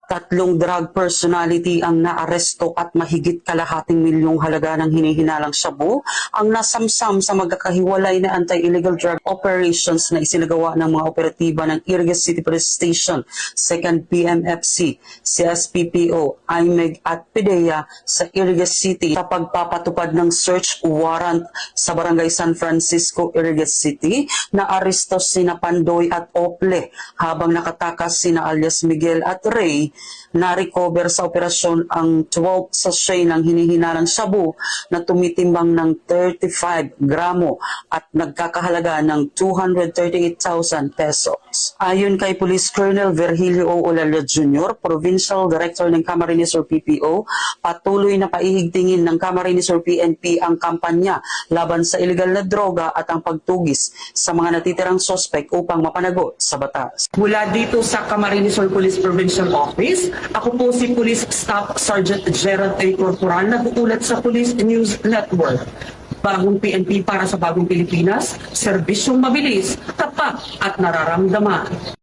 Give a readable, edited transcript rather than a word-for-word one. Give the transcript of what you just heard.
3 drug personality ang naaresto at mahigit kalahating milyong halaga ng hinihinalang shabu ang nasamsam sa magkakahiwalay na anti-illegal drug operations na isinagawa ng mga operatiba ng Irigas City Police Station, 2nd PMFC, CSPPO, IMEG at PIDEA sa Irigas City sa pagpapatupad ng search warrant sa Barangay San Francisco, Irigas City na aresto sina Pandoy at Ople habang nakatakas sina alias Miguel at Ray. Na-recover sa operasyon ang 12 sachet ng hinihinalang shabu na tumitimbang ng 35 gramo at nagkakahalaga ng 238,000 pesos. Ayon kay Police Colonel Virgilio O. Olalia Jr., Provincial Director ng Camarines Sur PPO, patuloy na paihigtingin ng Camarines Sur PNP ang kampanya laban sa illegal na droga at ang pagtugis sa mga natitirang sospek upang mapanagot sa batas. Mula dito sa Camarines Sur Police Provincial Office, ako po si Police Staff Sergeant Gerald A. Corporal, nag-uulat sa Police News Network. Bagong PNP para sa bagong Pilipinas, serbisyong mabilis, tapat at nararamdaman.